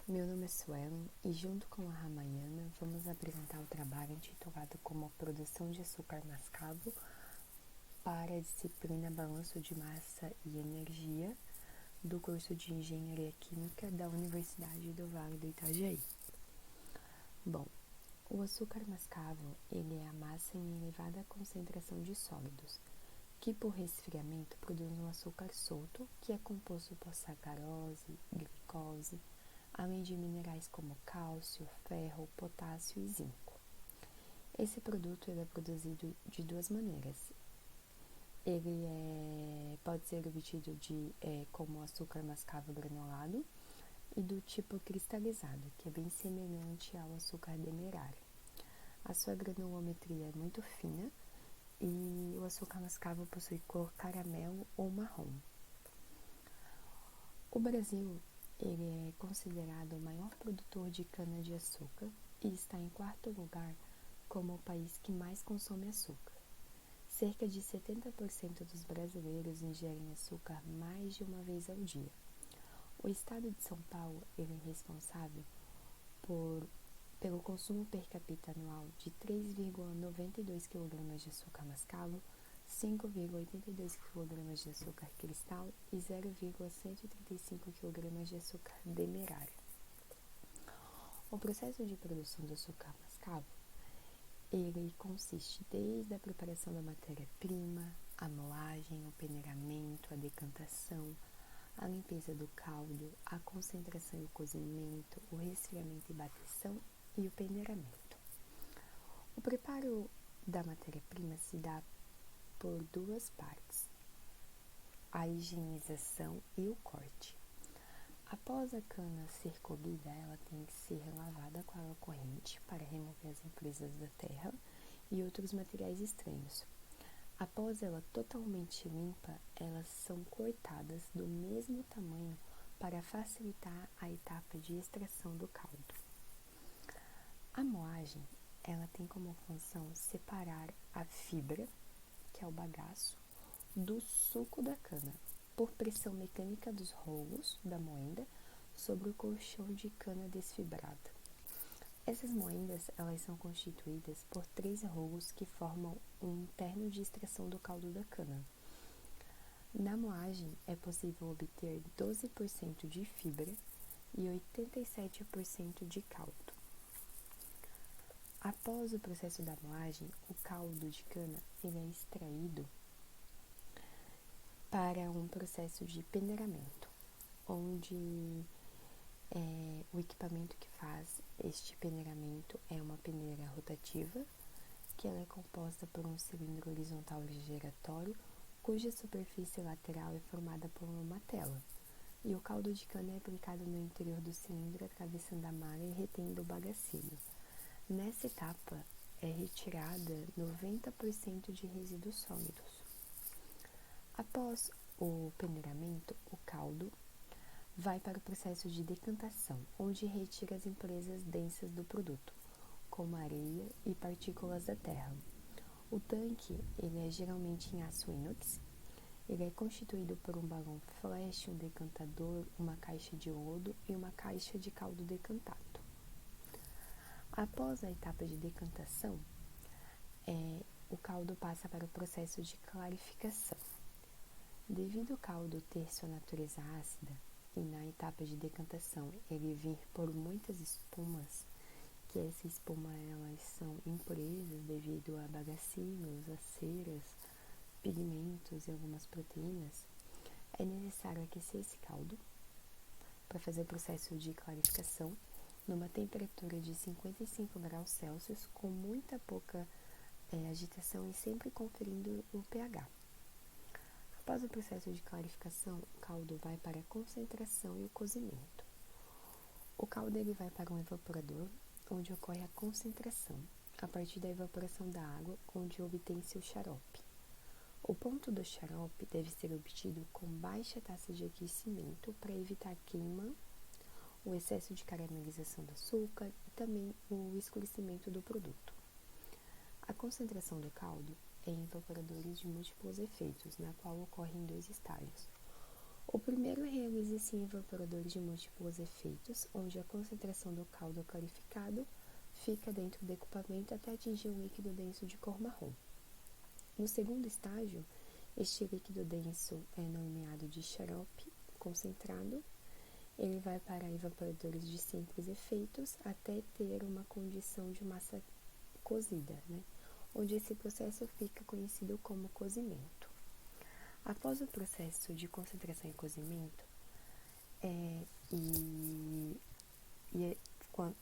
Meu nome é Suelen e junto com a Ramayana vamos apresentar o trabalho intitulado como Produção de Açúcar Mascavo para a disciplina Balanço de Massa e Energia do curso de Engenharia Química da Universidade do Vale do Itajaí. Bom, o açúcar mascavo ele é a massa em elevada concentração de sólidos, que por resfriamento produz um açúcar solto que é composto por sacarose, glicose, além de minerais como cálcio, ferro, potássio e zinco. Esse produto ele é produzido de duas maneiras. Ele pode ser obtido como açúcar mascavo granulado e do tipo cristalizado, que é bem semelhante ao açúcar demerara. A sua granulometria é muito fina e o açúcar mascavo possui cor caramelo ou marrom. O Brasil ele é considerado o maior produtor de cana-de-açúcar e está em quarto lugar como o país que mais consome açúcar. Cerca de 70% dos brasileiros ingerem açúcar mais de uma vez ao dia. O estado de São Paulo ele é responsável pelo consumo per capita anual de 3,92 kg de açúcar mascavo, 5,82 kg de açúcar cristal e 0,135 kg de açúcar demerara. O processo de produção do açúcar mascavo ele consiste desde a preparação da matéria-prima, a moagem, o peneiramento, a decantação, a limpeza do caldo, a concentração e o cozimento, o resfriamento e bateção e o peneiramento. O preparo da matéria-prima se dá por duas partes, a higienização e o corte. Após a cana ser colhida, ela tem que ser lavada com água corrente para remover as impurezas da terra e outros materiais estranhos. Após ela totalmente limpa, elas são cortadas do mesmo tamanho para facilitar a etapa de extração do caldo. A moagem, ela tem como função separar a fibra, que é o bagaço, do suco da cana, por pressão mecânica dos rolos da moenda sobre o colchão de cana desfibrada. Essas moendas elas são constituídas por 3 rolos que formam um interno de extração do caldo da cana. Na moagem é possível obter 12% de fibra e 87% de caldo. Após o processo da moagem, o caldo de cana ele é extraído para um processo de peneiramento, onde o equipamento que faz este peneiramento é uma peneira rotativa, que ela é composta por um cilindro horizontal giratório, cuja superfície lateral é formada por uma tela, e o caldo de cana é aplicado no interior do cilindro, atravessando a malha e retendo o bagacilho. Nessa etapa, é retirada 90% de resíduos sólidos. Após o peneiramento, o caldo vai para o processo de decantação, onde retira as impurezas densas do produto, como areia e partículas da terra. O tanque ele é geralmente em aço inox. Ele é constituído por um balão flash, um decantador, uma caixa de lodo e uma caixa de caldo decantado. Após a etapa de decantação, o caldo passa para o processo de clarificação. Devido ao caldo ter sua natureza ácida e na etapa de decantação ele vir por muitas espumas, que essa espuma elas são impurezas devido a bagacilos, a ceras, pigmentos e algumas proteínas, é necessário aquecer esse caldo para fazer o processo de clarificação numa temperatura de 55 graus Celsius com muita pouca agitação e sempre conferindo o pH. Após o processo de clarificação, o caldo vai para a concentração e o cozimento. O caldo ele vai para um evaporador, onde ocorre a concentração, a partir da evaporação da água, onde obtém-se o xarope. O ponto do xarope deve ser obtido com baixa taxa de aquecimento para evitar queima, o excesso de caramelização do açúcar e também o escurecimento do produto. A concentração do caldo é em evaporadores de múltiplos efeitos, na qual ocorre em 2 estágios. O primeiro realiza-se em evaporadores de múltiplos efeitos, onde a concentração do caldo clarificado fica dentro do equipamento até atingir um líquido denso de cor marrom. No segundo estágio, este líquido denso é nomeado de xarope concentrado. Ele vai para evaporadores de simples efeitos até ter uma condição de massa cozida, onde esse processo fica conhecido como cozimento. Após o processo de concentração e cozimento,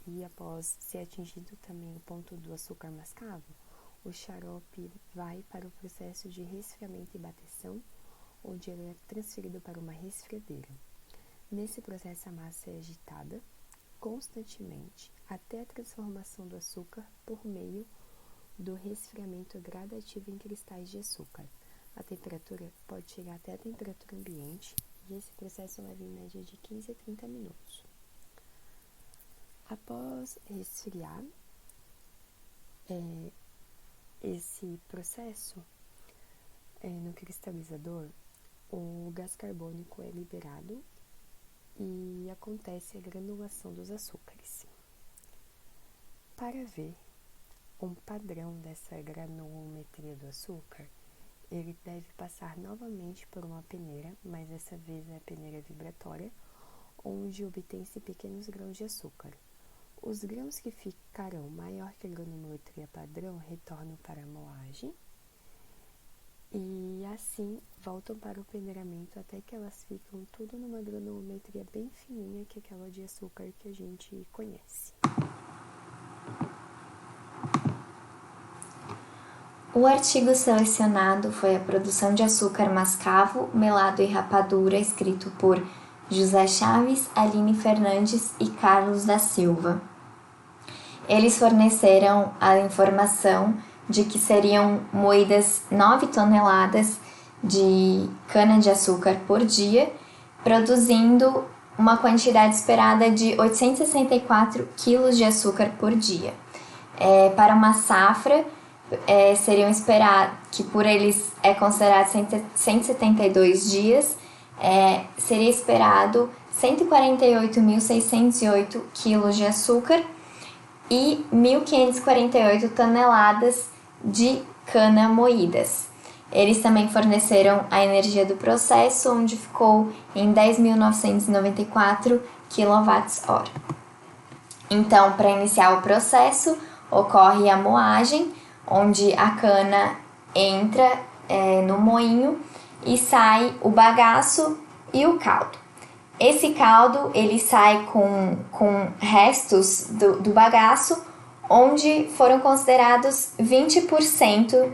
e após ser atingido também o ponto do açúcar mascavo, o xarope vai para o processo de resfriamento e bateção, onde ele é transferido para uma resfriadeira. Nesse processo, a massa é agitada constantemente até a transformação do açúcar por meio do resfriamento gradativo em cristais de açúcar. A temperatura pode chegar até a temperatura ambiente e esse processo leva em média de 15 a 30 minutos. Após resfriar esse processo no cristalizador, o gás carbônico é liberado e acontece a granulação dos açúcares. Para ver um padrão dessa granulometria do açúcar, ele deve passar novamente por uma peneira, mas dessa vez é a peneira vibratória, onde obtém-se pequenos grãos de açúcar. Os grãos que ficarão maior que a granulometria padrão retornam para a moagem e assim voltam para o peneiramento até que elas ficam tudo numa granulometria bem fininha, que é aquela de açúcar que a gente conhece. O artigo selecionado foi a produção de açúcar mascavo, melado e rapadura, escrito por José Chaves, Aline Fernandes e Carlos da Silva. Eles forneceram a informação de que seriam moídas 9 toneladas de cana-de-açúcar por dia, produzindo uma quantidade esperada de 864 quilos de açúcar por dia. Para uma safra, seriam esperados, que por eles é considerado 172 dias, seria esperado 148.608 quilos de açúcar e 1.548 toneladas de cana moídas. Eles também forneceram a energia do processo, onde ficou em 10.994 kWh. Então, para iniciar o processo, ocorre a moagem, onde a cana entra no moinho e sai o bagaço e o caldo. Esse caldo ele sai com restos do bagaço, onde foram considerados 20%,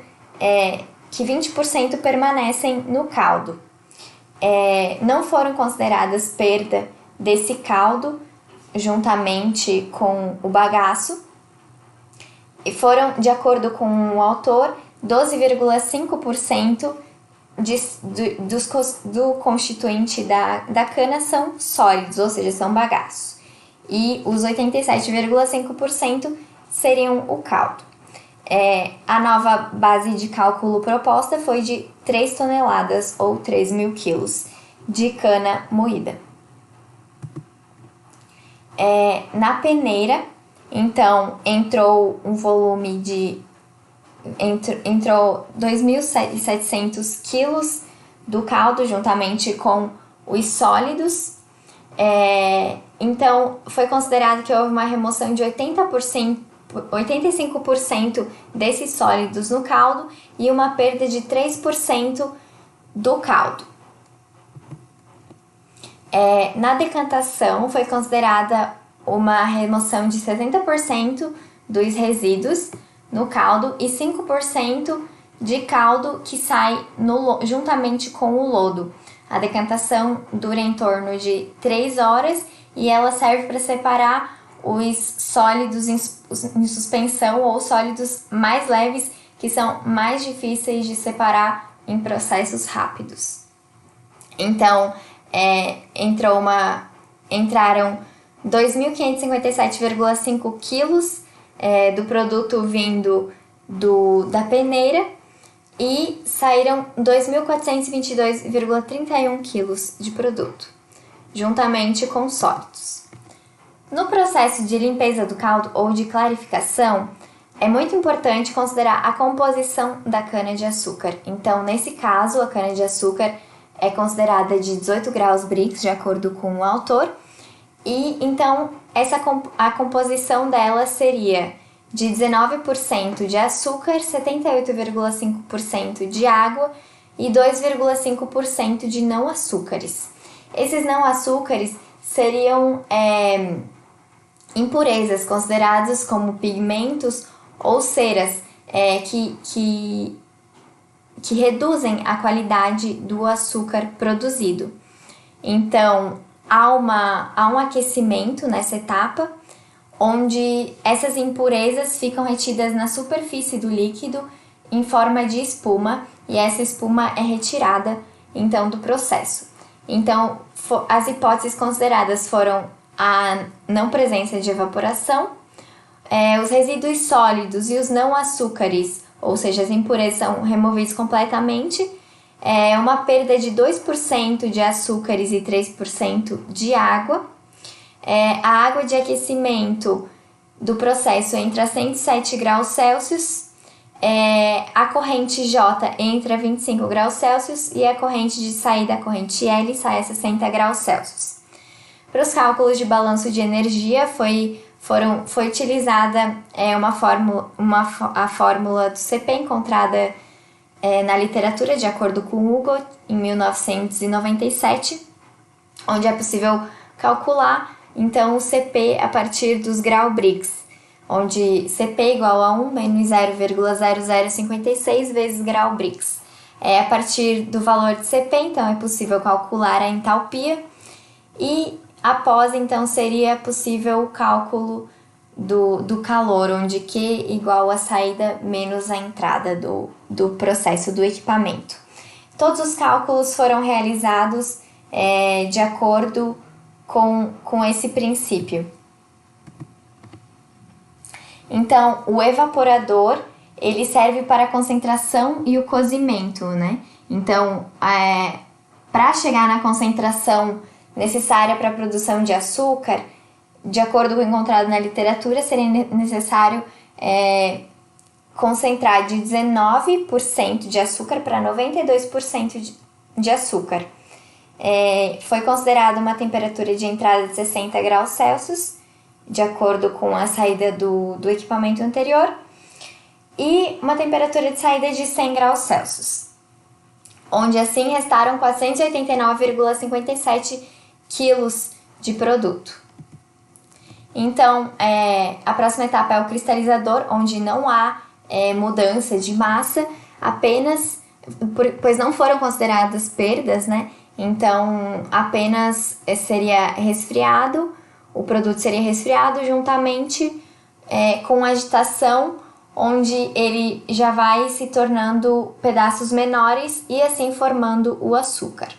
que 20% permanecem no caldo. Não foram consideradas perda desse caldo juntamente com o bagaço, e foram, de acordo com o autor, 12,5% do constituinte da cana são sólidos, ou seja, são bagaços. E os 87,5% seriam o caldo. A nova base de cálculo proposta foi de 3 toneladas ou 3.000 quilos de cana moída. Na peneira, então, entrou um volume de... Entrou 2.700 quilos do caldo juntamente com os sólidos. Então, foi considerado que houve uma remoção de 85% desses sólidos no caldo e uma perda de 3% do caldo. Na decantação, foi considerada uma remoção de 70% dos resíduos no caldo e 5% de caldo que sai juntamente com o lodo. A decantação dura em torno de 3 horas e ela serve para separar os sólidos em suspensão ou sólidos mais leves, que são mais difíceis de separar em processos rápidos. Então, entraram 2.557,5 quilos do produto vindo da peneira e saíram 2.422,31 quilos de produto, juntamente com sólidos. No processo de limpeza do caldo ou de clarificação, é muito importante considerar a composição da cana-de-açúcar. Então, nesse caso, a cana-de-açúcar é considerada de 18 graus Brix, de acordo com o autor, e então a composição dela seria de 19% de açúcar, 78,5% de água e 2,5% de não açúcares. Esses não açúcares seriam impurezas consideradas como pigmentos ou ceras que reduzem a qualidade do açúcar produzido. Então, há um aquecimento nessa etapa, onde essas impurezas ficam retidas na superfície do líquido em forma de espuma, e essa espuma é retirada, então, do processo. Então, as hipóteses consideradas foram a não presença de evaporação, os resíduos sólidos e os não açúcares, ou seja, as impurezas são removidas completamente, uma perda de 2% de açúcares e 3% de água. A água de aquecimento do processo entra a 107 graus Celsius, a corrente J entra a 25 graus Celsius e a corrente de saída, a corrente L, sai a 60 graus Celsius. Para os cálculos de balanço de energia foi utilizada a fórmula do CP encontrada na literatura, de acordo com Hugo, em 1997, onde é possível calcular então o CP a partir dos grau Brix, onde CP igual a 1 menos 0,0056 vezes grau Brix. A partir do valor de CP, então, é possível calcular a entalpia e após, então, seria possível o cálculo do calor, onde Q igual a saída menos a entrada do processo do equipamento. Todos os cálculos foram realizados de acordo com esse princípio. Então, o evaporador, ele serve para a concentração e o cozimento, né? Então, para chegar na concentração necessária para a produção de açúcar, de acordo com o encontrado na literatura, seria necessário concentrar de 19% de açúcar para 92% de açúcar. Foi considerada uma temperatura de entrada de 60 graus Celsius, de acordo com a saída do equipamento anterior, e uma temperatura de saída de 100 graus Celsius, onde assim restaram 489,57 quilos de produto. Então, a próxima etapa é o cristalizador, onde não há mudança de massa, apenas, pois não foram consideradas perdas, né? Então, apenas seria resfriado, o produto seria resfriado juntamente com agitação, onde ele já vai se tornando pedaços menores e assim formando o açúcar.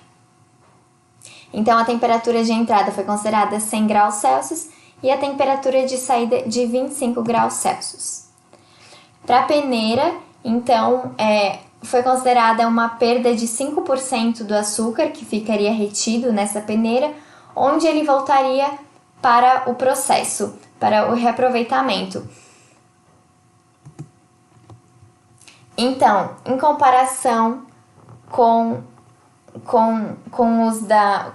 Então, a temperatura de entrada foi considerada 100 graus Celsius e a temperatura de saída de 25 graus Celsius. Para a peneira, então, foi considerada uma perda de 5% do açúcar que ficaria retido nessa peneira, onde ele voltaria para o processo, para o reaproveitamento. Então, em comparação com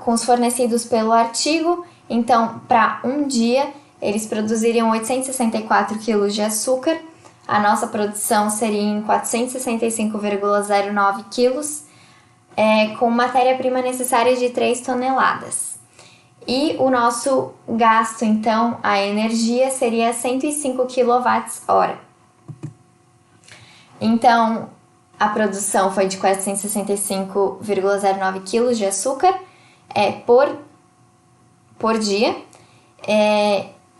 os fornecidos pelo artigo, então, para um dia, eles produziriam 864 kg de açúcar, a nossa produção seria em 465,09 quilos, com matéria-prima necessária de 3 toneladas. E o nosso gasto, então, a energia seria 105 kWh. Então, a produção foi de 465,09 quilos de açúcar por dia.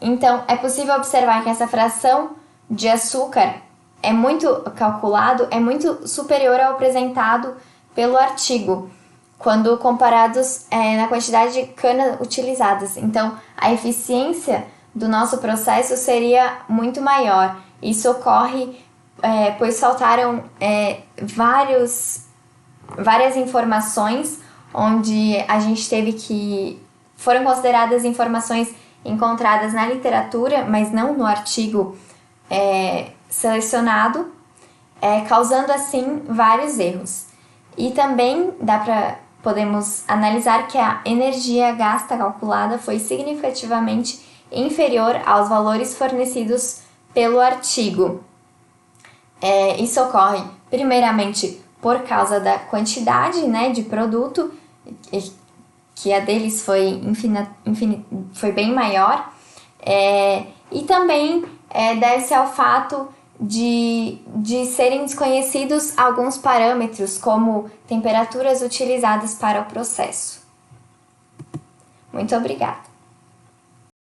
Então, é possível observar que essa fração de açúcar é muito superior ao apresentado pelo artigo, quando comparados na quantidade de cana utilizadas. Então, a eficiência do nosso processo seria muito maior. Isso ocorre pois faltaram várias informações, onde a gente teve que... Foram consideradas informações encontradas na literatura, mas não no artigo selecionado, causando assim vários erros. E também podemos analisar que a energia gasta calculada foi significativamente inferior aos valores fornecidos pelo artigo. Isso ocorre primeiramente por causa da quantidade, né, de produto, que a deles foi bem maior, e também deve-se ao fato de serem desconhecidos alguns parâmetros, como temperaturas utilizadas para o processo. Muito obrigada!